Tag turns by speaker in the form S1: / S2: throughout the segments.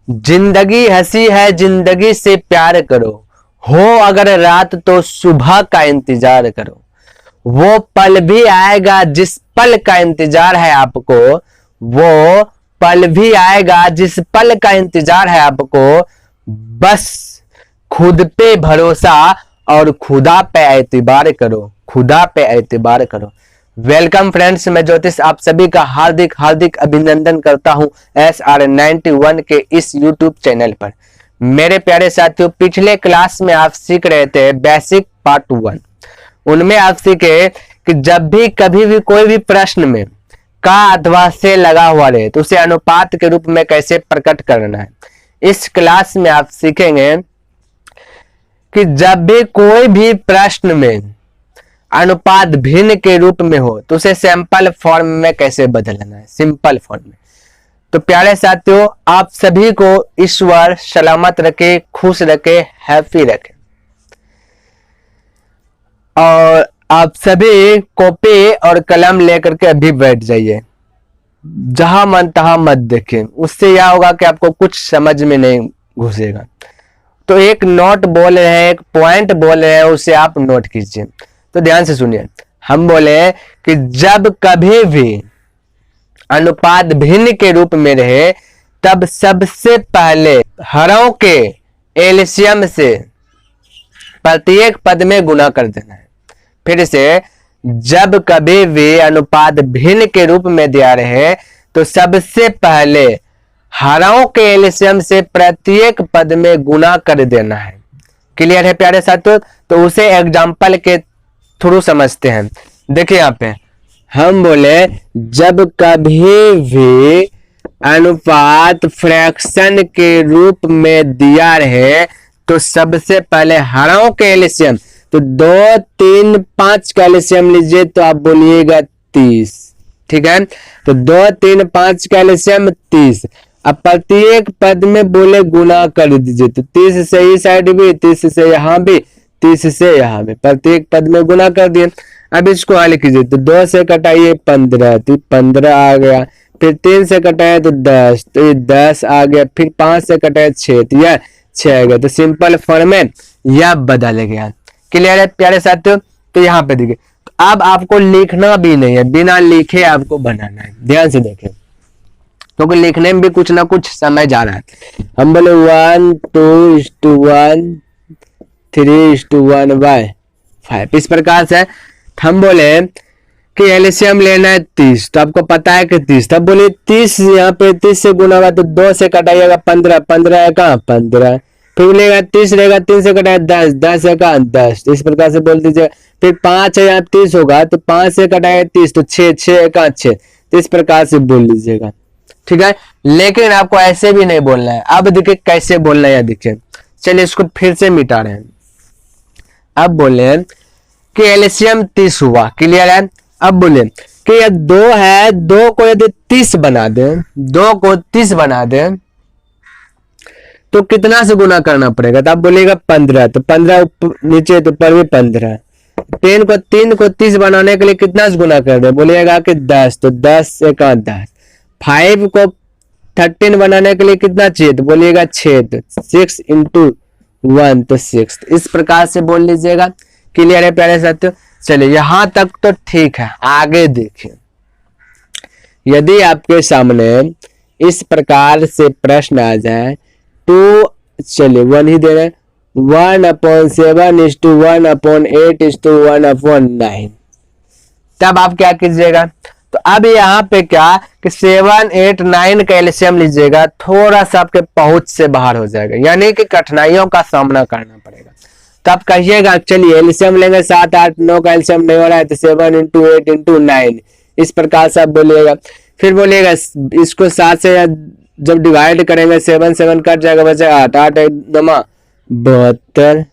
S1: जिंदगी हंसी है, जिंदगी से प्यार करो, हो अगर रात तो सुबह का इंतजार करो। वो पल भी आएगा जिस पल का इंतजार है आपको, वो पल भी आएगा जिस पल का इंतजार है आपको। बस खुद पे भरोसा और खुदा पे एतबार करो, खुदा पे एतबार करो। वेलकम फ्रेंड्स, मैं ज्योतिष आप सभी का हार्दिक हार्दिक अभिनंदन करता हूं SR91 के इस यूट्यूब चैनल पर। मेरे प्यारे साथियों, पिछले क्लास में आप सीख रहे थे बेसिक पार्ट 1। उनमें आप सीखे कि जब भी कभी भी कोई भी प्रश्न में का अथवा से लगा हुआ रहे तो उसे अनुपात के रूप में कैसे प्रकट करना है। इस क्लास में आप सीखेंगे कि जब भी कोई भी प्रश्न में अनुपात भिन्न के रूप में हो तो उसे सैंपल फॉर्म में कैसे बदलना है, सिंपल फॉर्म में। तो प्यारे साथियों, आप सभी को ईश्वर सलामत रखे, खुश रखे, हैप्पी रखे। और आप सभी कॉपी और कलम लेकर के अभी बैठ जाइए, जहां मन तहां मत देखें, उससे यह होगा कि आपको कुछ समझ में नहीं घुसेगा। तो एक नोट बोल रहे हैं, एक पॉइंट बोल रहे हैं, उसे आप नोट कीजिए। तो ध्यान से सुनिए, हम बोले कि जब कभी भी अनुपात भिन्न के रूप में रहे तब सबसे पहले हरों के एलसीएम से प्रत्येक पद में गुना कर देना है। फिर से, जब कभी भी अनुपात भिन्न के रूप में दिया रहे तो सबसे पहले हरों के एलसीएम से प्रत्येक पद में गुना कर देना है। क्लियर है प्यारे साथियों? तो उसे एग्जाम्पल के थ्रू समझते हैं। देखिए यहाँ पे हम बोले जब कभी भी अनुपात फ्रैक्शन के रूप में दिया रहे तो सबसे पहले हरों के एलसीएम, तो 2, 3, 5 का एलसीएम लीजिए तो आप बोलिएगा 30। ठीक है, तो 2, 3, 5 का एलसीएम 30। अब प्रत्येक पद में बोले गुना कर दीजिए, तो 30 से इस साइड भी, 30 से यहाँ भी, 30 से यहाँ भी, प्रत्येक पद में गुना कर दिए। अब इसको हल कीजिए, तो 2 से कटाइए 15, तो 15 आ गया। फिर 3 से कटाए तो 10, तो ये 10 आ गया। फिर 5 से कटाए 6, तो यह 6 आ गया। तो सिंपल फॉर्म में यह बदल गया। क्लियर है प्यारे साथियों? तो यहाँ पे देखिए, तो अब आपको लिखना भी नहीं है, बिना लिखे आपको बनाना है। ध्यान से देखें, क्योंकि लिखने में भी कुछ ना कुछ समय जा रहा है। हम बोले 1, 2:1, 3:1/5, इस प्रकार से हम बोले कि एलसीएम लेना है 30, तो आपको पता है कि 30, तब बोले 30 यहाँ पे 30 से गुना हुआ तो 2 से कटाइएगा 15, 15 है कहाँ 15। फिर बोलेगा 30 रहेगा, 3 से कटाए 10, 10 है कहाँ 10, इस प्रकार से बोल दीजिए। फिर 5 है यहाँ 30 होगा, तो 5 से कटाए 30, तो 6, 6 है कहाँ 6, तो इस प्रकार से बोल लीजिएगा। ठीक है, लेकिन आपको ऐसे भी नहीं बोलना है। अब देखिए कैसे बोलना है, देखिए। चलिए इसको फिर से मिटा रहे हैं। अब बोले कि एलसीएम 30 हुआ। क्लियर है? अब बोले कि यह 2 है, 2 को यदि 30 बना दे, 2 को 30 बना दे तो कितना से गुना करना पड़ेगा? तो आप बोलेगा 15, तो 15 नीचे तो ऊपर भी 15। 3 को 30 बनाने के लिए कितना से गुना कर दे? बोलिएगा कि 10, तो 10 से कहाँ 10। 5 को 13 बनाने के लिए कितना चाहिए? तो बोलिएगा 6, तो 6 × 1 तो 6। इस प्रकार से बोल लीजिएगा। क्लियर है प्यारे साथियों? चलिए यहां तक तो ठीक है। आगे देखिए, यदि आपके सामने इस प्रकार से प्रश्न आ जाए तो चलिए 1 ही दे रहे, 1/7:1/8:1/9, तब आप क्या कीजिएगा? तो अब यहाँ पे क्या कि 7, 8, 9 का एलसीएम लीजिएगा, थोड़ा सा आपके पहुंच से बाहर हो जाएगा, यानी कि कठिनाइयों का सामना करना पड़ेगा। तो आप कहिएगा चलिए एलसीएम लेंगे, 7, 8, 9 का एलसीएम नहीं हो रहा है तो 7 × 8 × 9, इस प्रकार से आप बोलिएगा। फिर बोलिएगा इसको 7 से जब डिवाइड करेंगे 7, 7 कट जाएगा, बचेगा 8, 8 9 72।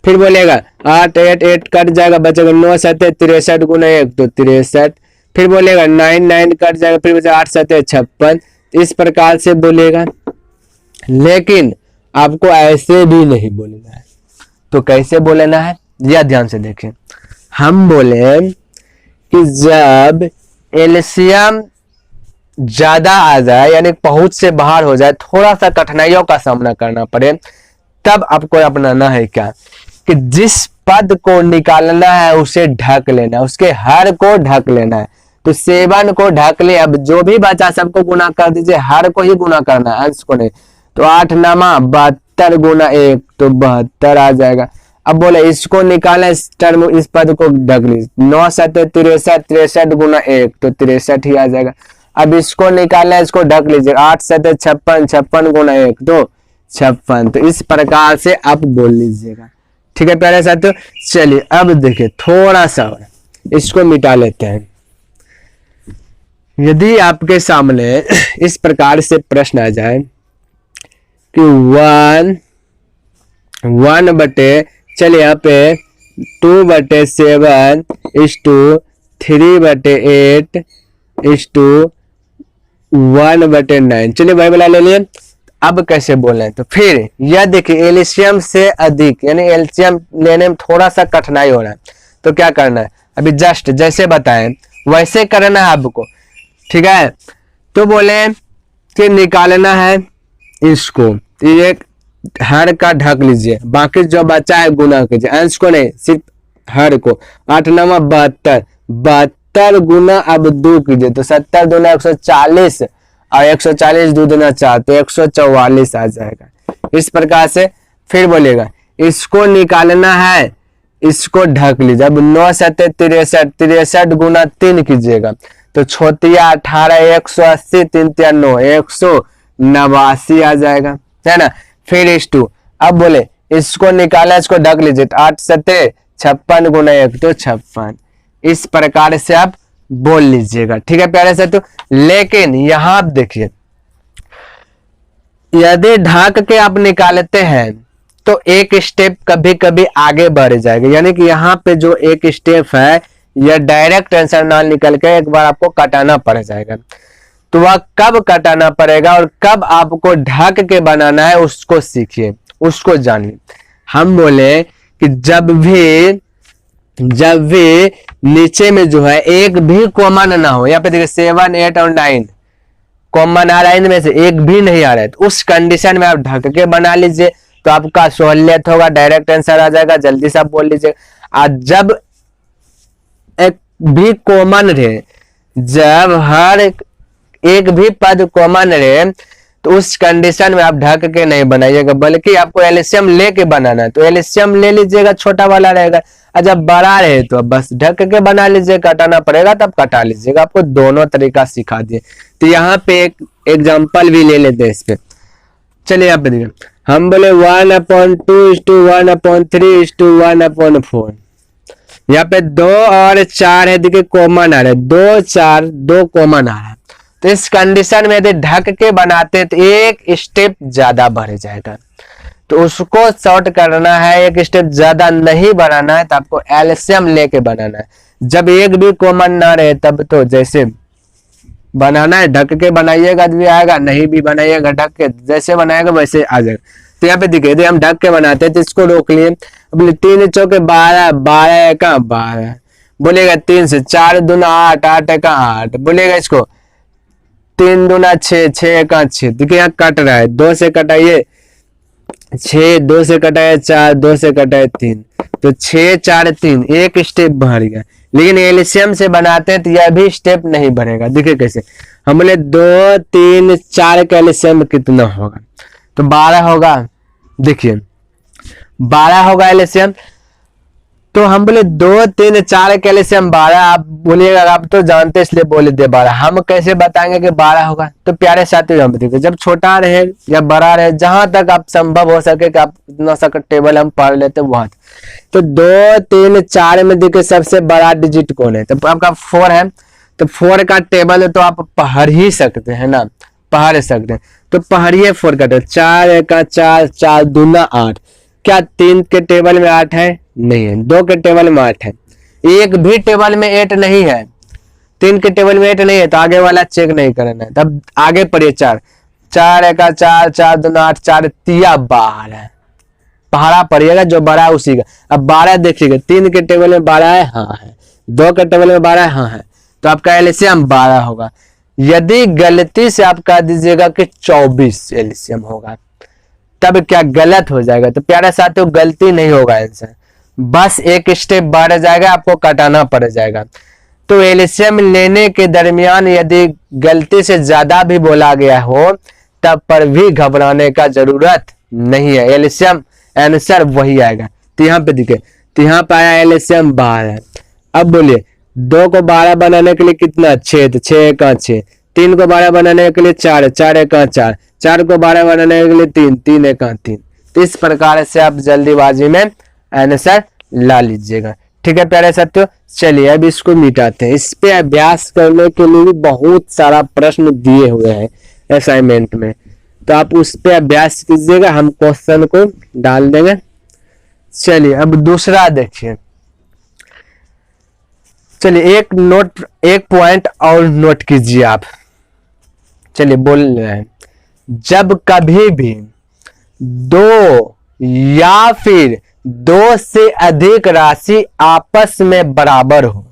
S1: फिर बोलेगा 8, 8, 8 कट जाएगा, बचेगा 9 7 63 गुना 1 तो 63। फिर बोलेगा 9, 9 कट जाएगा, फिर बचेगा 8 7 56। इस प्रकार से बोलेगा। लेकिन आपको ऐसे भी नहीं बोलना है, तो कैसे बोलना है यह ध्यान से देखें। हम बोले कि जब एलसीएम ज्यादा आ जाए, यानी पहुंच से बाहर हो जाए, थोड़ा सा कठिनाइयों का सामना करना पड़े, तब आपको अपनाना है क्या कि जिस पद को निकालना है उसे ढक लेना है, उसके हर को ढक लेना है। तो 7 को ढक ले, अब जो भी बचा सबको गुना कर दीजिए, हर को ही गुना करना है, अंश को नहीं। तो 8 नामा 72 गुना 1 तो 72 आ जाएगा। अब बोले इसको निकालें, इस टर्म इस पद को ढक लीजिए, 9 7 63, 63 गुना 1 तो 63 ही आ जाएगा। अब इसको निकालें, इसको ढक लीजिए, 8 7 56, 56 गुना 1 तो 56। तो इस प्रकार से आप बोल लीजिएगा, ठीक है प्यारे साथियों। चलिए अब देखिए थोड़ा सा और इसको मिटा लेते हैं। यदि आपके सामने इस प्रकार से प्रश्न आ जाए कि 1 बटे, चलिए यहाँ पे 2/7 3/8 1/9, चलिए भाई बोला ले लिए। अब कैसे बोले, तो फिर यह देखिए एलसीएम से अधिक, यानी एलसीएम लेने में थोड़ा सा कठिनाई हो रहा है, तो क्या करना है, अभी जस्ट जैसे बताएं वैसे करना है आपको, ठीक है। तो बोले कि निकालना है इसको, ये हर का ढक लीजिए, बाकी जो बचा है गुना कीजिए, अंश को नहीं सिर्फ हर को। 8 9 72, 72 गुना अब 2 कीजिए, तो 70 दूना 140 और 140 2 दूना 4 तो 144 आ जाएगा। इस प्रकार से फिर बोलेगा इसको निकालना है, इसको ढक लीजिए। अब 9 7 63, 63 गुना 3 कीजिएगा, तो छोटिया 18 180 3 3 9 189 आ जाएगा, है ना। फिर इस 2, अब बोले इसको निकाला, इसको ढक लीजिए, 8 7 56 गुना 1 तो 56। इस प्रकार से आप बोल लीजिएगा, ठीक है प्यारे साथियों। लेकिन यहां आप देखिए, यदि ढक के आप निकालते हैं तो एक स्टेप कभी कभी आगे बढ़ जाएगा, यानी कि यहाँ पे जो एक स्टेप है यह डायरेक्ट आंसर ना निकल के एक बार आपको कटाना पड़ जाएगा। तो वह कब कटाना पड़ेगा और कब आपको ढक के बनाना है उसको सीखिए, उसको जानिए। हम बोले कि जब भी नीचे में जो है एक भी कॉमन ना हो, यहाँ पे देखिए 7 8 और 9 कॉमन आ रहा है, इनमें से एक भी नहीं आ रहा है, तो उस कंडीशन में आप ढक के बना लीजिए, तो आपका सहूलियत होगा, डायरेक्ट आंसर आ जाएगा, जल्दी से आप बोल लीजिए। आज जब एक भी कॉमन रहे, जब हर एक भी पद कॉमन रहे, तो उस कंडीशन में आप ढक के नहीं बनाइएगा, बल्कि आपको एलसीएम लेके बनाना है। तो एलसीएम ले लीजिएगा, छोटा वाला रहेगा, और जब बड़ा रहे तो बस ढक के बना लीजिए, कटाना पड़ेगा तब कटा लीजिएगा। आपको दोनों तरीका सिखा दिए। तो यहाँ पे एक एग्जाम्पल भी ले लेते हैं इस पे। चलिए यहाँ पे देखिए, हम बोले 1/2 1/3 1/4, यहाँ पे 2 और 4 है, देखिए कॉमन आ रहा है, 2 4 2 कॉमन आ रहा है। तो इस कंडीशन में यदि ढक के बनाते तो एक स्टेप ज्यादा बढ़ जाएगा, तो उसको शॉर्ट करना है, एक स्टेप ज्यादा नहीं बनाना है, तो आपको एलसीएम लेके बनाना है। जब एक भी कॉमन ना रहे तब तो जैसे बनाना है ढक के बनाइएगा भी आएगा, नहीं भी बनाइएगा ढक के, जैसे बनाएगा वैसे आ जाएगा। तो यहाँ पे देखिए यदि हम ढक के बनाते हैं तो इसको रोक लिए, अब 3 चौके 12 12 का 12 बोलेगा, 3 से 4 दूना 8 8 का 8 बोलेगा, इसको 3 दूना 6 6 का 6, देखिए यहाँ कट रहा है, 2 से कटाइए 6, 2 से कटाए 4, 2 से कटाए 3, तो 6 4 3 एक स्टेप बढ़ गया। लेकिन एलसीएम से बनाते हैं तो यह भी स्टेप नहीं बढ़ेगा। देखिए कैसे, हम बोले 2 3 4 का एलसीएम कितना होगा, तो 12 होगा। देखिए 12 होगा एलसीएम, तो हम बोले 2 3 4 के एलसीएम 12, आप बोलिएगा आप तो जानते इसलिए बोले दे 12, हम कैसे बताएंगे कि 12 होगा। तो प्यारे साथियों हम देखिए, जब छोटा रहे या बड़ा रहे, जहां तक आप संभव हो सके कि आप इतना सा टेबल हम पढ़ लेते वहां, तो 2 3 4 में देखिए सबसे बड़ा डिजिट कौन है, तो आपका 4 है, तो 4 का टेबल है तो आप पढ़ ही सकते हैं ना, पढ़ सकते हैं, तो पढ़िए 4 का टेबल, 4 का 4 4 दूना 8, क्या 3 के टेबल में 8 है, नहीं है। 2 के टेबल में 8 है, एक भी टेबल में 8 नहीं है, 3 के टेबल में 8 नहीं है, तो आगे वाला चेक नहीं करना है। तब आगे पढ़िए 4 4 का 4 4 दूना 8 4 तिया 12, पहाड़ा पढ़िएगा जो बड़ा है उसी का। अब 12 देखिएगा, 3 के टेबल में 12 है, हाँ है, 2 के टेबल में 12 है, हाँ है, तो आपका एलसीएम 12 होगा। यदि गलती से आप कह दीजिएगा कि 24 एलसीएम होगा, तब क्या गलत हो जाएगा? तो प्यारे साथियों, गलती नहीं होगा आंसर, बस एक स्टेप बढ़ जाएगा, आपको कटाना पड़ जाएगा। तो एलसीएम लेने के दरमियान यदि गलती से ज्यादा भी बोला गया हो, तब पर भी घबराने का जरूरत नहीं है, एलसीएम आंसर वही आएगा। तो यहाँ पे देखिए, तो यहाँ पे आया एलसीएम 12। अब बोलिए 2 को 12 बनाने के लिए कितना? 6, तो 6 का 6। 3 को 12 बनाने के लिए 4, 4 का 4। 4 को 12 बनाने के लिए 3, 3 का 3। तो इस प्रकार से आप जल्दीबाजी में आंसर ला लीजिएगा। ठीक है प्यारे साथियों, चलिए अब इसको मिटाते हैं। इस पे अभ्यास करने के लिए भी बहुत सारा प्रश्न दिए हुए हैं असाइनमेंट में, तो आप उस पे अभ्यास कीजिएगा, हम क्वेश्चन को डाल देंगे। चलिए अब दूसरा देखिए। चलिए एक पॉइंट और नोट कीजिए आप। चलिए बोल रहे हैं, जब कभी भी 2 या फिर 2 से अधिक राशि आपस में बराबर हो,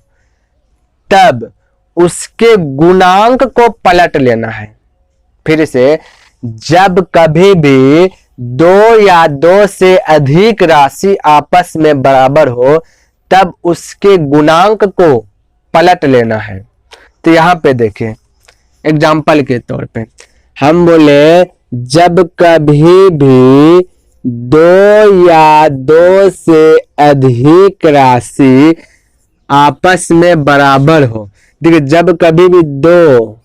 S1: तब उसके गुणांक को पलट लेना है। फिर से, जब कभी भी 2 या 2 से अधिक राशि आपस में बराबर हो, तब उसके गुणांक को पलट लेना है। तो यहां पे देखिए, एग्जाम्पल के तौर पे हम बोले, जब कभी भी 2 या 2 से अधिक राशि आपस में बराबर हो। देखिए, जब कभी भी 2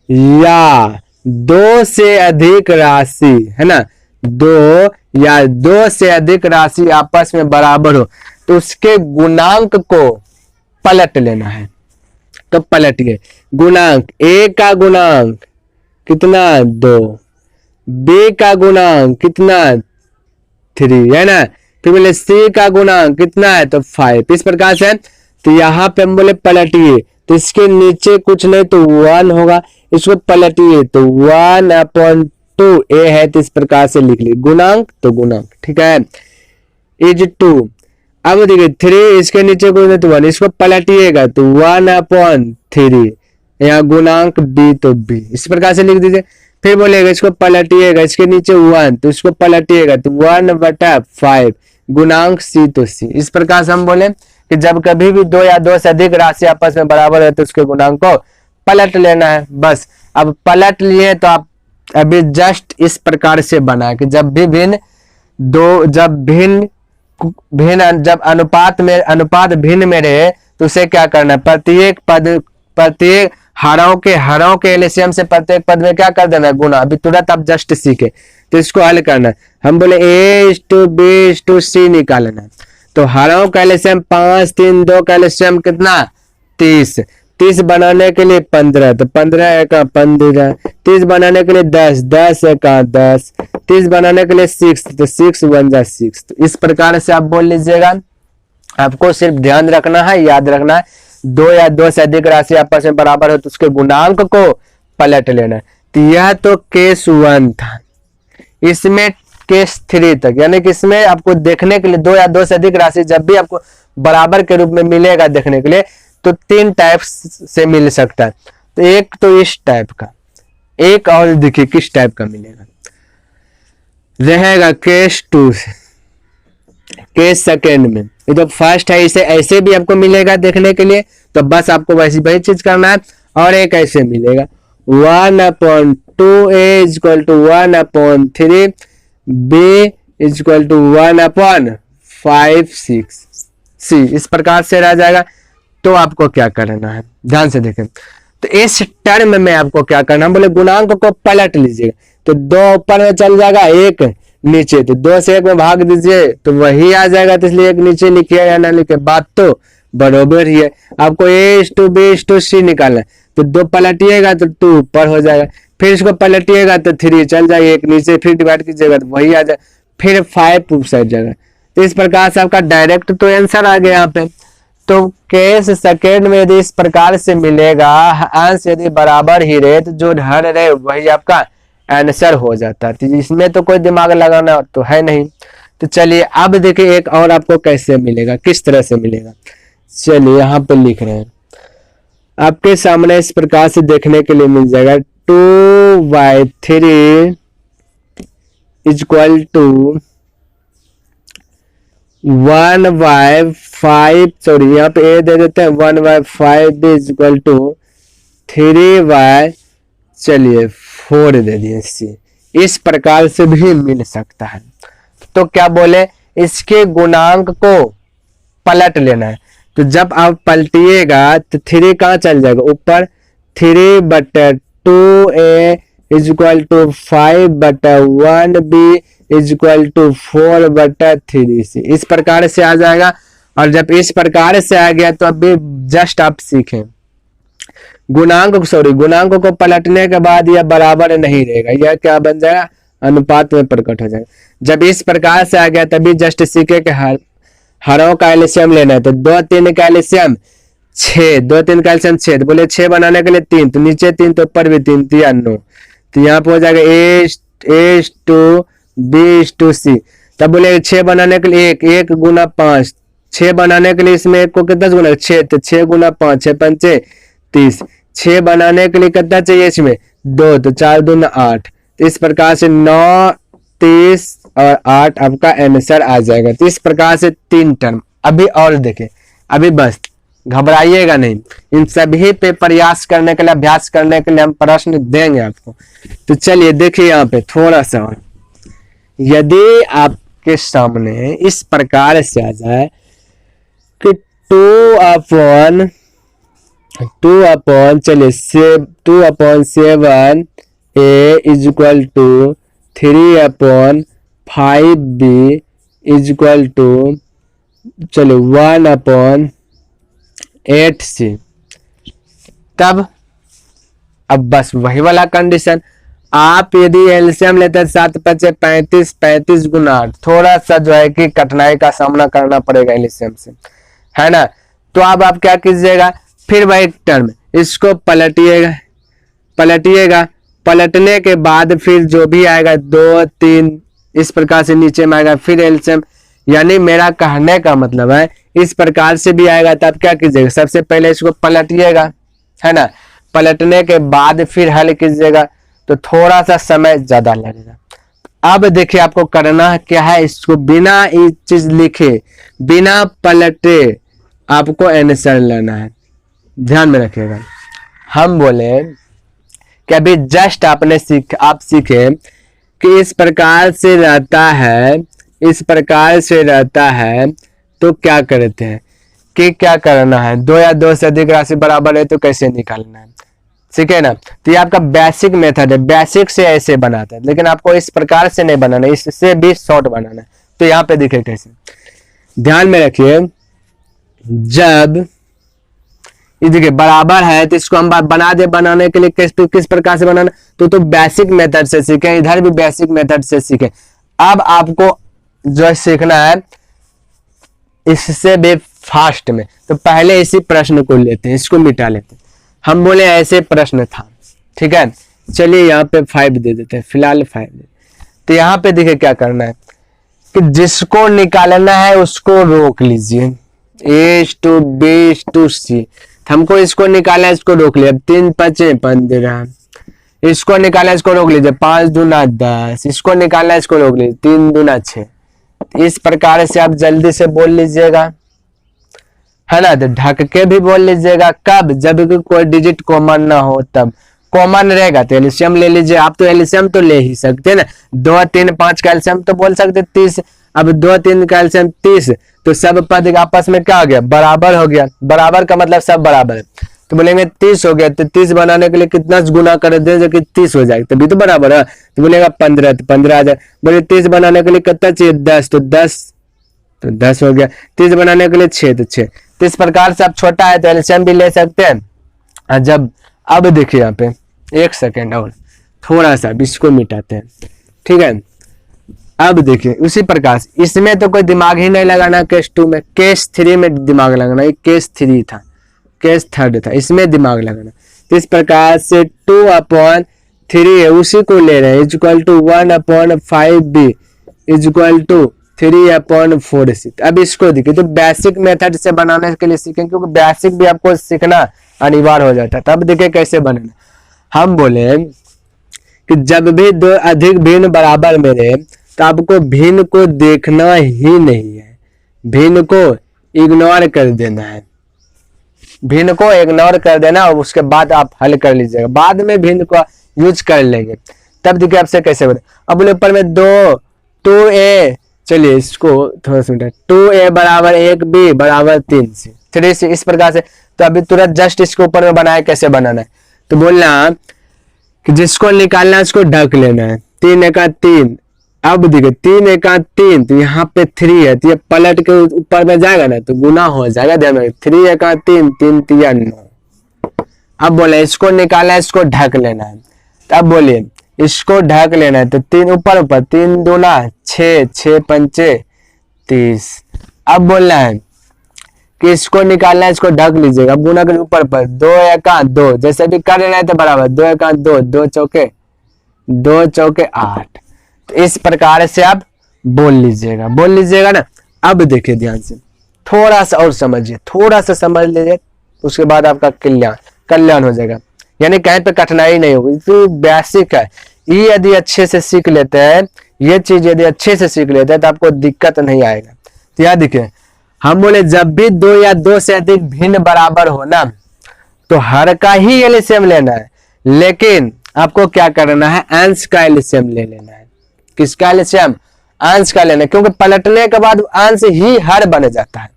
S1: या 2 से अधिक राशि, है ना, 2 या 2 से अधिक राशि आपस में बराबर हो, तो उसके गुणांक को पलट लेना है। तो पलटिए, गुणांक ए का गुणांक कितना? 2, बी का गुणांक कितना? 3, है ना, फिर बोले सी का गुणांक कितना है? तो 5। इस प्रकार से, तो यहाँ पे हम बोले पलटिए, तो इसके नीचे कुछ नहीं तो 1 होगा, इसको पलटिए तो 1/2 ए है, तो इस प्रकार से लिख ली, गुणांक तो गुणांक। ठीक है, इज 2। अब देखिए 3, इसके नीचे कोई नहीं तो 1, इसको पलटिएगा तो 1/3, यहाँ गुणांक बी तो बी, इस प्रकार से लिख दीजिए। फिर बोलेगा इसको पलटिएगा, इसके नीचे 1, तो इसको पलटिएगा तो 1/5, गुणांक सी तो सी। इस प्रकार से हम बोले कि जब कभी भी 2 या 2 से अधिक राशि आपस में बराबर है, तो उसके गुणांक को पलट लेना है। बस, अब पलट लिए तो आप अभी जस्ट इस प्रकार से बना कि जब जब अनुपात भिन्न में रहे, तो उसे क्या करना है? प्रत्येक हरों के एलसीएम से प्रत्येक पद में क्या कर देना है? गुना। अभी तुरंत आप जस्ट सीखे, तो इसको हल करना है। हम बोले A/B/C निकालना है, तो हरों का एलसीएम 5, 3, 2 का एलसीएम कितना? 30। 30 बनाने के लिए 15, तो 15 का 15। 30 बनाने के लिए 10, 10 का 10। 30 बनाने के लिए 6, तो 6 1 जा 6। तो इस प्रकार से आप बोल लीजिएगा। आपको सिर्फ ध्यान रखना है, याद रखना है, 2 या 2 से अधिक राशि आपस में बराबर हो, तो उसके गुणांक को पलट लेना है। तो यह तो केस 1 था। इसमें केस 3 तक, यानी कि इसमें आपको देखने के लिए 2 या 2 से अधिक राशि जब भी आपको बराबर के रूप में मिलेगा देखने के लिए, तो 3 टाइप से मिल सकता है। तो एक तो इस टाइप का, एक और देखिए किस टाइप का मिलेगा, रहेगा केस 2 से, केस सेकेंड में। ये तो फर्स्ट है, इसे ऐसे भी आपको मिलेगा देखने के लिए, तो बस आपको वैसी वही चीज करना है। और एक ऐसे मिलेगा 1/2A = 1/3, B = 1/5/6, C इस प्रकार से रह जाएगा। तो आपको क्या करना है, ध्यान से देखें। तो इस टर्म में आपको क्या करना है, बोले गुणांक को पलट लीजिएगा, तो 2 ऊपर में चल जाएगा, 1 नीचे, तो 2 से 1 में भाग दीजिए तो वही आ जाएगा। तो इसलिए 1 नीचे लिखिए या ना लिखे, बात तो बरोबर ही है। आपको A/B/C निकालना है, तो 2 पलटिएगा तो 2 ऊपर हो जाएगा, फिर इसको पलटिएगा तो 3 चल जाएगा, 1 नीचे, फिर डिवाइड कीजिएगा तो वही आ जाएगा, फिर 5 ऊपर जाएगा। तो इस प्रकार से आपका डायरेक्ट तो आंसर आ गया यहाँ पे। तो केस सेकेंड में यदि इस प्रकार से मिलेगा, अंश यदि बराबर ही रहे, तो जो हर रहे वही आपका आंसर हो जाता है। तो इसमें तो कोई दिमाग लगाना तो है नहीं। तो चलिए अब देखिए एक और आपको कैसे मिलेगा, किस तरह से मिलेगा। चलिए यहाँ पे लिख रहे हैं, आपके सामने इस प्रकार से देखने के लिए मिल जाएगा 2/3 इक्वल टू 1/5, सॉरी यहाँ पे ए दे देते हैं, 1/5 इक्वल टू 3/, चलिए 4 दे दिए सी। इस प्रकार से भी मिल सकता है। तो क्या बोले, इसके गुणांक को पलट लेना है। तो जब आप पलटिएगा तो 3 कहाँ चल जाएगा ऊपर, 3/2a equal to 5/1b equal to 4/3c। इस प्रकार से आ जाएगा। और जब इस प्रकार से आ गया तो अभी जस्ट आप सीखें गुणांक को पलटने के बाद यह बराबर नहीं रहेगा, यह क्या बन जाएगा, अनुपात में प्रकट हो जाएगा। जब इस प्रकार से आ गया तभी जस्ट सीखे कि हरों का एलसीएम लेना है। तो 2 3 का एलसीएम 6, 2 3 का एलसीएम 6, तो बोले 6 बनाने के लिए 3, तो नीचे 3 तो ऊपर भी 3, 3 9, तो यहाँ पे हो जाएगा A/B/C। तब बोले 6 बनाने के लिए 1 गुना 5, 6 बनाने के लिए इसमें एक को कितना गुना 6, तो 6 गुना 5, 6 पंचे 30, 6 बनाने के लिए कितना चाहिए इसमें 2, तो 4 दूना 8। तो इस प्रकार से 9, 30 और 8 आपका आंसर आ जाएगा। तो इस प्रकार से 3 टर्म। अभी और देखें, अभी बस घबराइएगा नहीं, इन सभी पे प्रयास करने के लिए, अभ्यास करने के लिए हम प्रश्न देंगे आपको। तो चलिए देखिए यहाँ पे थोड़ा सा, यदि आपके सामने इस प्रकार से आ जाए कि 2/7 a equal to 3/5b equal to चलो 1/8c, तब अब बस वही वाला कंडीशन, आप यदि एलसीएम लेते हैं 7 5 35, 35 गुना 8, थोड़ा सा जो है कि कठिनाई का सामना करना पड़ेगा एलसीएम से, है ना। तो अब आप क्या कीजिएगा, फिर वही टर्म इसको पलटिएगा, पलटने के बाद फिर जो भी आएगा 2 3 इस प्रकार से नीचे में आएगा, फिर एलसीएम, यानी मेरा कहने का मतलब है इस प्रकार से भी आएगा। तब क्या कीजिएगा, सबसे पहले इसको पलटिएगा, है ना, पलटने के बाद फिर हल कीजिएगा, तो थोड़ा सा समय ज्यादा लगेगा। अब देखिए आपको करना क्या है, इसको बिना ये चीज लिखे, बिना पलटे आपको आंसर लेना है। ध्यान में रखिएगा, हम बोले कि अभी जस्ट आप सीखे कि इस प्रकार से रहता है, इस प्रकार से रहता है, तो क्या करते हैं कि क्या करना है, 2 या 2 से अधिक राशि बराबर है तो कैसे निकालना है, ठीक है ना। तो ये आपका बेसिक मेथड है, बेसिक से ऐसे बनाते हैं, लेकिन आपको इस प्रकार से नहीं बनाना, इससे भी शॉर्ट बनाना है। तो यहाँ पे देखिए कैसे, ध्यान में रखिए, जब ये देखिए बराबर है तो इसको हम बना दे, बनाने के लिए किस प्रकार से बनाना, तो बेसिक मेथड से सीखें, इधर भी बेसिक मेथड से सीखें। अब आपको जो सीखना है इससे भी फास्ट में, तो पहले इसी प्रश्न को लेते हैं, इसको मिटा लेते हैं। हम बोले ऐसे प्रश्न था, ठीक है, चलिए यहाँ पे 5 दे देते हैं, फिलहाल 5 दे। तो यहाँ पे देखिए क्या करना है कि जिसको निकालना है उसको रोक लीजिए, A/B/C, हमको इसको निकाला है, इसको रोक लिया, 3 5 15, इसको निकाला, इसको रोक लीजिए, 5 दूना 10, इसको निकालना, इसको रोक लीजिए, 3 दूना 6। इस प्रकार से आप जल्दी से बोल लीजिएगा, है ना, तो ढक के भी बोल लीजिएगा। कब, जब भी कोई डिजिट कॉमन ना हो, तब कॉमन रहेगा तो एलसीएम ले लीजिए। आप तो एलसीएम तो ले ही सकते हैं ना, 2 3 5 का एलसीएम तो बोल सकते 30, अब 2 3 का एलसीएम 30, तो सब पद आपस में क्या हो गया, बराबर हो गया। बराबर का मतलब सब बराबर है, तो बोलेंगे 30 हो गया, तो 30 बनाने के लिए कितना गुना कर दे जो कि 30 हो जाएगा, तभी तो बराबर है। तो बोलेगा 15, तो 15 आ जाए। बोले 30 बनाने के लिए कितना चाहिए, 10, तो 10 हो गया। 30 बनाने के लिए 6, तो 6। तो इस प्रकार से आप छोटा है तो एलसीएम भी ले सकते हैं। जब अब देखिए यहाँ पे 1 सेकेंड और थोड़ा सा इसको मिटाते हैं, ठीक है। अब देखिए उसी प्रकार से इसमें तो कोई दिमाग ही नहीं लगाना, केस 2 में, केस 3 में दिमाग लगाना, ये केस 3 था, केस 3 था, इसमें दिमाग लगाना। तो इस प्रकार से 2/3 है, उसी को ले रहे हैं, equal to 1/5b equal to 3/4 अब इसको देखिए, तो बेसिक मेथड से बनाने के लिए सीखें, क्योंकि बेसिक भी आपको सीखना अनिवार्य हो जाता है। तब देखिए कैसे बनाना। हम बोले कि जब भी दो अधिक भिन्न बराबर मिले तो आपको भिन्न को देखना ही नहीं है, भिन्न को इग्नोर कर देना है, भिन्न को इग्नोर कर देना और उसके बाद आप हल कर लीजिएगा, बाद में भिन्न को यूज कर लेंगे। तब देखिए आपसे कैसे बने। अब ऊपर में 2a, चलिए इसको थोड़ा सा 2a बराबर 1b बराबर 3 से 3 से इस प्रकार से। तो अभी तुरंत जस्ट इसको ऊपर में बनाए, कैसे बनाना है तो बोलना कि जिसको निकालना है उसको ढक लेना है। 3 एका 3, अब देखिए 3 एका 3, तो यहाँ पे 3 है तो ये पलट के ऊपर में जाएगा ना तो गुना हो जाएगा। ध्यान में 3 एका 3, 3 3 9। अब बोले इसको निकालना है, इसको ढक लेना है। तब बोलिए इसको ढक लेना है तो 3 ऊपर ऊपर, 3 दूना 6, 6 पंचे 30। अब बोलना है कि इसको निकालना है, इसको ढक लीजिएगा, अब गुना कर ऊपर पर 2 एका 2, जैसे भी कर लेना है तो बराबर 2 एका 2, 2 चौके 8। तो इस प्रकार से आप बोल लीजिएगा ना। अब देखिए ध्यान से, थोड़ा सा और समझिए, थोड़ा सा समझ लीजिए, उसके बाद आपका कल्याण हो जाएगा, यानी कहीं पे कठिनाई नहीं होगी। तो बेसिक है, ये यदि अच्छे से सीख लेते हैं, ये चीज यदि अच्छे से सीख लेते हैं तो आपको दिक्कत नहीं आएगा। तो याद देखिए, हम बोले जब भी 2 या 2 से अधिक भिन्न बराबर हो ना तो हर का ही एलसीएम लेना है, लेकिन आपको क्या करना है, अंश का एलसीएम ले लेना है। किसका एलसीएम? अंश का लेना है, क्योंकि पलटने के बाद अंश ही हर बन जाता है,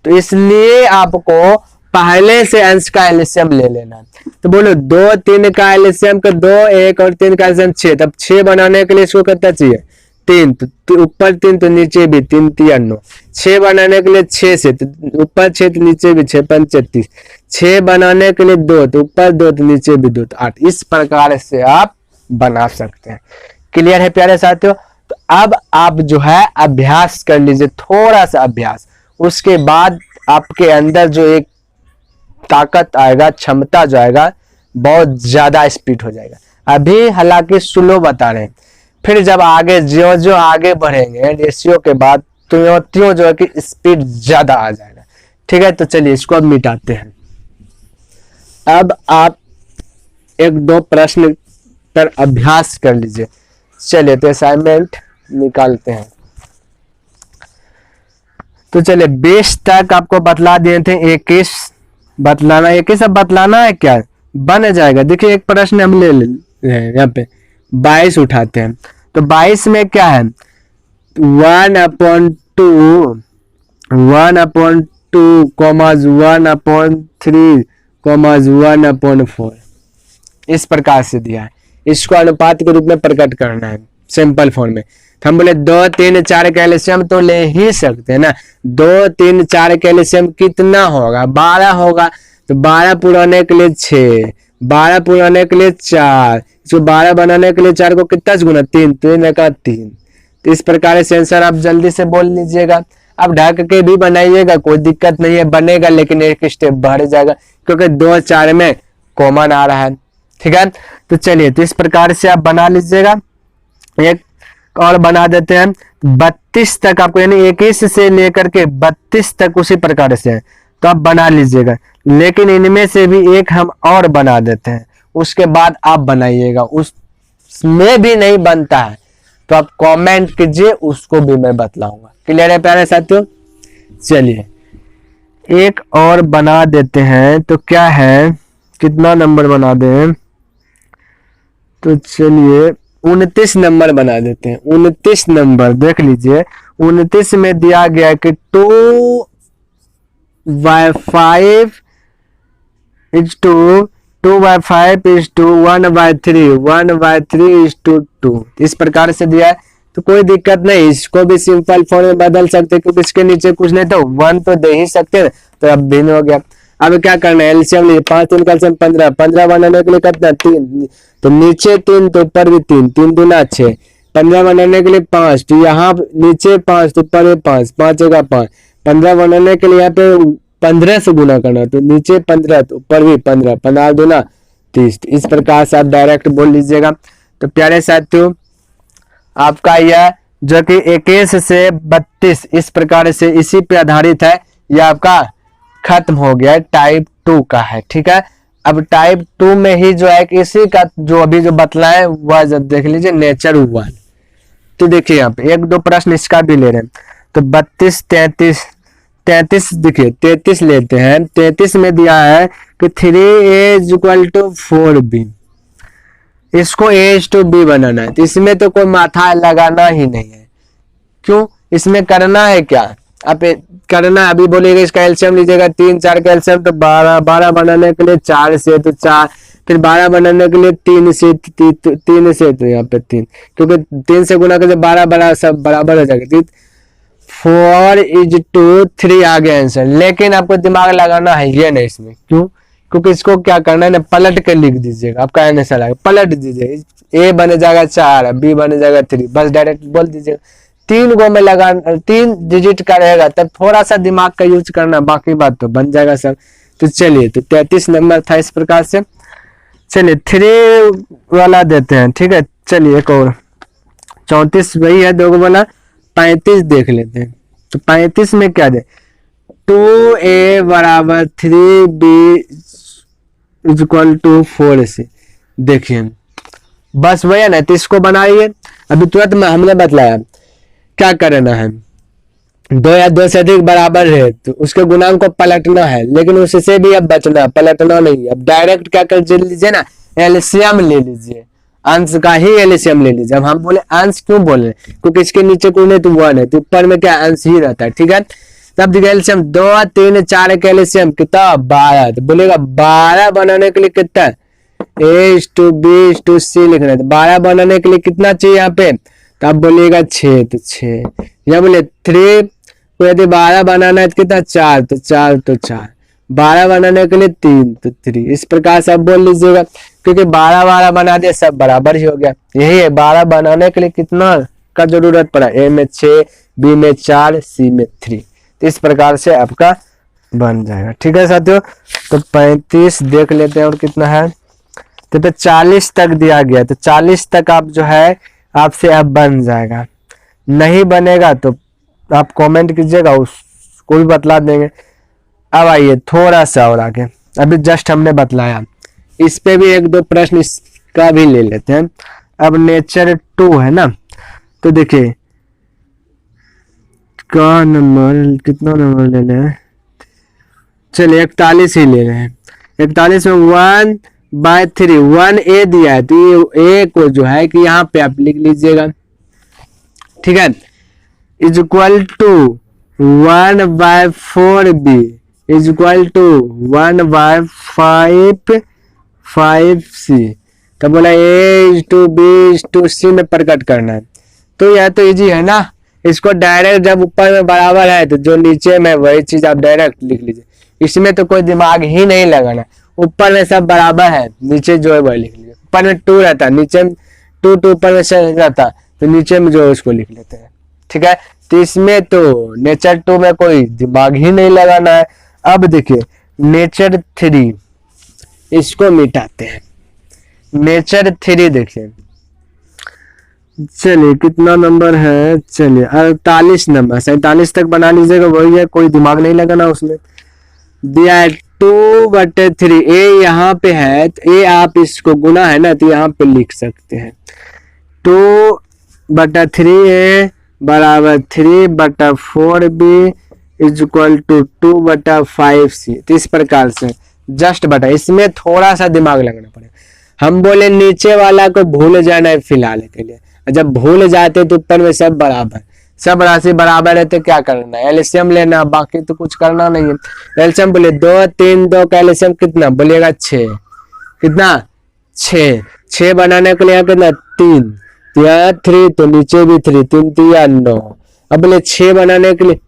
S1: तो इसलिए आपको पहले से अंश का एलसीएम ले लेना है। तो बोलो 2 3 का एलसीएम का 2 1 और 3 का एलसीएम 6। तब 6 बनाने के लिए इसको कितना चाहिए? 3, तो ऊपर 3 तो नीचे भी 3 3 9। 6 बनाने के लिए 6 से, तो ऊपर 6 तो नीचे भी 6 5 30। 6 बनाने के लिए 2, तो ऊपर 2 तो नीचे भी 2 तो 8। इस प्रकार से आप बना सकते हैं। क्लियर है प्यारे साथियों? तो अब आप जो है अभ्यास कर लीजिए, थोड़ा सा अभ्यास, उसके बाद आपके अंदर जो एक ताकत आएगा, क्षमता जो आएगा, बहुत ज्यादा स्पीड हो जाएगा। अभी हालांकि स्लो बता रहे हैं, फिर जब आगे जो जो आगे बढ़ेंगे रेशियो के बाद तो त्यों जो है कि स्पीड ज्यादा आ जाएगा। ठीक है, तो चलिए इसको अब मिटाते हैं। अब आप 1-2 प्रश्न पर अभ्यास कर लीजिए। चलिए तो असाइनमेंट निकालते हैं। तो चलिए 20 तक आपको बतला दिए थे, 21 बतलाना, 21 अब बतलाना है क्या, बन जाएगा। देखिए एक प्रश्न हम ले यहाँ पे 22 उठाते हैं। तो 22 में क्या है, 1/2, 1/2, 1/3, 1/4 इस प्रकार से दिया है। इसको अनुपात के रूप में प्रकट करना है सिंपल फॉर्म में। तो हम बोले 2 3 4 का एलसीएम तो ले ही सकते हैं ना। 2 3 4 का एलसीएम कितना होगा? 12 होगा। तो 12 पुराने के लिए 6, 12 पुराने के लिए 4, इसको 12 बनाने के लिए 4 को कितना गुना 3, 3 का 3। तो इस प्रकार से आंसर आप जल्दी से बोल लीजिएगा। आप ढक के भी बनाइएगा, कोई दिक्कत नहीं है, बनेगा, लेकिन एक स्टेप बढ़ जाएगा क्योंकि 2 4 में कॉमन आ रहा है। ठीक है, तो चलिए तो इस प्रकार से आप बना लीजिएगा। एक और बना देते हैं 32 तक आपको, यानी 21 से लेकर के 32 तक उसी प्रकार से है, तो आप बना लीजिएगा। लेकिन इनमें से भी एक हम और बना देते हैं, उसके बाद आप बनाइएगा। उसमें भी नहीं बनता है तो आप कमेंट कीजिए, उसको भी मैं बतलाऊंगा। क्लियर है प्यारे साथियों? चलिए एक और बना देते हैं। तो क्या है, कितना नंबर बना दें, तो चलिए 29 नंबर बना देते हैं। 29 नंबर देख लीजिए, 29 में दिया गया कि 2/5 is to 2/5 is to 1/3, 1/3 is to 2 इस प्रकार से दिया है। तो कोई दिक्कत नहीं, इसको भी सिंपल फॉर्म में बदल सकते हैं क्योंकि इसके नीचे कुछ नहीं तो 1 तो दे ही सकते हैं। तो अब भिन्न हो गया। अब क्या करना है, एलसीएम लीजिए, 5 3 का एलसीएम 15, 15 बनाने के लिए कितना 3, तो नीचे 3 तो ऊपर भी 3, 3 दूना 6, 15 बनाने के लिए 5, तो यहाँ नीचे 5 तो ऊपर भी 5, 5 का 5, 15 बनाने के लिए यहाँ पे 15 से गुना करना, तो नीचे 15 तो ऊपर भी 15, 15 दूना 30। इस प्रकार से आप डायरेक्ट बोल लीजिएगा। तो प्यारे साथियों, आपका यह जो कि 21 से 32 इस प्रकार से इसी पे आधारित है। यह आपका खत्म हो गया है, टाइप 2 का है। ठीक है, अब टाइप 2 में ही जो है कि इसी का जो अभी जो बतलाए वह देख लीजिए, नेचर 1। तो देखिए यहाँ पे एक दो प्रश्न इसका भी ले रहे हैं। तो 32, 33 देखिए 33 लेते हैं। 33 में दिया है कि 3a = 4b, इसको a/b बनाना है। तो इसमें तो कोई माथा लगाना ही नहीं है। क्यों? इसमें करना है क्या? आप करना है, अभी बोलिएगा इसका एलसीएम लीजिएगा 3 4 का एलसीएम, तो 12 12 बनाने के लिए 4 से तो 4, फिर 12 बनाने के लिए 3 से 3 से, तो यहाँ पे 3, क्योंकि 3 से गुना करके 12 12 सब बराबर हो जाएगा। 4:3 आ गया आंसर। लेकिन आपको दिमाग लगाना है ये नहीं इसमें। क्यों? क्योंकि इसको क्या करना है ना, पलट के लिख दीजिएगा। आपका आंसर आएगा, पलट दीजिएगा। ए बने जाएगा 4, बी बने जाएगा 3, बस डायरेक्ट बोल दीजिएगा। 3 गो में लगा 3 डिजिट का रहेगा, तब थोड़ा सा दिमाग का यूज करना, बाकी बात तो बन जाएगा सब। तो चलिए, तो 33 नंबर था इस प्रकार से। चलिए 3 वाला देते हैं। ठीक है, चलिए एक और 34 वही है, 2 वाला 35 देख लेते हैं। तो 35 में क्या दे, 2a = 3b = 4c। देखिए बस वही है ना, तो इसको बनाइए। अभी तुरंत में हमने बतलाया क्या करना है, 2 या 2 से अधिक बराबर है तो उसके गुणांक को पलटना है, लेकिन उससे भी अब बचना, पलटना नहीं। अब डायरेक्ट क्या कर लीजिए ना, एलसीएम ले लीजिए, अंश का ही एलसीएम ले लीजिए। अब हम बोले अंश क्यों बोले, क्योंकि इसके नीचे कोई नहीं तो 1 है, तो ऊपर में क्या अंश ही रहता है। ठीक है, तब देखिए एलसीएम 2 3 4 का एलसीएम कितना, 12। तो बोलेगा 12 बनाने के लिए कितना, a/b/c लिखना है। तो 12 बनाने के लिए कितना चाहिए यहाँ पे, तो आप बोलिएगा 6, तो 6। या बोले 3 को यदि 12 बनाना है तो कितना, 4, तो 4 तो 4। 12 बनाने के लिए 3, तो 3। इस प्रकार से आप बोल लीजिएगा, क्योंकि 12 12 बना दिया, सब बराबर ही हो गया। यही है, 12 बनाने के लिए कितना का जरूरत पड़ा, ए में 6, बी में 4, सी में 3। तो इस प्रकार से आपका बन जाएगा। ठीक है साथियों, तो 35 देख लेते हैं और कितना है। तो 40 तक दिया गया, तो 40 तक आप जो है आपसे अब बन जाएगा। नहीं बनेगा तो आप कमेंट कीजिएगा, उसको भी बतला देंगे। अब आइए थोड़ा सा और आगे, अभी जस्ट हमने बतलाया, इस पे भी एक दो प्रश्न इसका भी ले लेते हैं। अब नेचर 2 है ना, तो देखिए का नंबर, कितना नंबर ले लें, चलिए 41 ही ले रहे हैं। 41 में 1/3 1a दिया है, तो ये a को जो है कि यहाँ पे आप लिख लीजिएगा। ठीक है, = 1/4b = 1/5c। तो बोला a/b/c में प्रकट करना है। तो यह तो इजी है ना, इसको डायरेक्ट जब ऊपर में बराबर है तो जो नीचे में वही चीज आप डायरेक्ट लिख लीजिए। इसमें तो कोई दिमाग ही नहीं लगाना, ऊपर में सब बराबर है, नीचे जो है वही लिख लीजिए। ऊपर में 2 रहता है, नीचे में 2 2 ऊपर में से रहता, तो नीचे में जो है उसको लिख लेते हैं। ठीक है, तो इसमें तो नेचर 2 में कोई दिमाग ही नहीं लगाना है। अब देखिए नेचर 3, इसको मिटाते हैं। नेचर 3 देखिए, चलिए कितना नंबर है, चलिए 48 नंबर, 47 तक बना लीजिएगा, वही है, कोई दिमाग नहीं लगाना उसमें। दिया है 2/3, ए यहाँ पे है, तो ए आप इसको गुना है ना, तो यहाँ पे लिख सकते हैं 2/3a = 3/4b = 2/5c। तो इस प्रकार से जस्ट बटा, इसमें थोड़ा सा दिमाग लगना पड़ेगा। हम बोले नीचे वाला को भूल जाना है फिलहाल के लिए, जब भूल जाते तो ऊपर में सब बराबर, सब राशि बराबर है, तो क्या करना है, एलसीएम लेना, बाकी तो कुछ करना नहीं है। एलसीएम बोले 2 3 2 का एलसीएम कितना, बोलिएगा 6। कितना, 6। 6 बनाने के लिए कितना, 3, तो यहाँ 3, तो नीचे भी 3, 3 3 9। अब बोले 6 बनाने के लिए,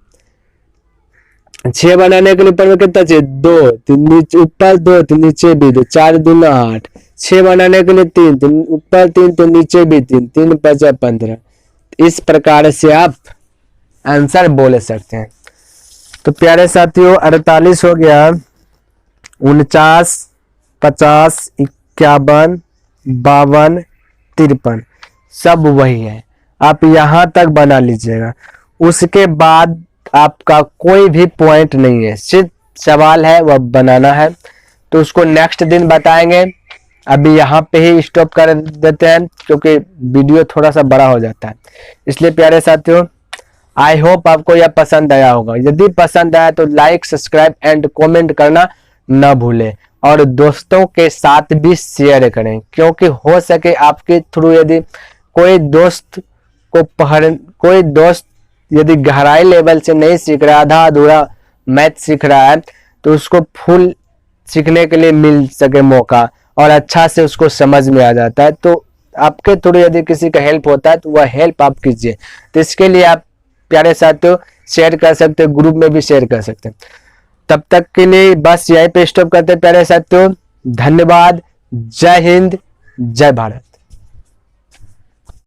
S1: 6 बनाने के लिए ऊपर में कितना चाहिए, 2, तो नीचे ऊपर 2, तो नीचे भी 2, 4 दूना 8। 6 बनाने के लिए 3, तो ऊपर 3, तो नीचे भी 3, 3 5 15। इस प्रकार से आप आंसर बोल सकते हैं। तो प्यारे साथियों 48 हो गया, 49 50 51 52 53 सब वही है। आप यहाँ तक बना लीजिएगा। उसके बाद आपका कोई भी पॉइंट नहीं है, सिर्फ सवाल है वह बनाना है। तो उसको नेक्स्ट दिन बताएंगे। अभी यहाँ पे ही स्टॉप कर देते हैं क्योंकि वीडियो थोड़ा सा बड़ा हो जाता है। इसलिए प्यारे साथियों, आई होप आपको यह पसंद आया होगा। यदि पसंद आया तो लाइक, सब्सक्राइब एंड कमेंट करना न भूलें और दोस्तों के साथ भी शेयर करें, क्योंकि हो सके आपके थ्रू यदि कोई दोस्त यदि गहराई लेवल से नहीं सीख रहा, आधा अधूरा मैथ सीख रहा है, तो उसको फुल सीखने के लिए मिल सके मौका और अच्छा से उसको समझ में आ जाता है। तो आपके थ्रू यदि किसी का हेल्प होता है तो वह हेल्प आप कीजिए। तो इसके लिए आप प्यारे साथियों शेयर कर सकते हो, ग्रुप में भी शेयर कर सकते हैं। तब तक के लिए बस यहीं पे स्टॉप करते हैं प्यारे साथियों। धन्यवाद। जय हिंद, जय भारत।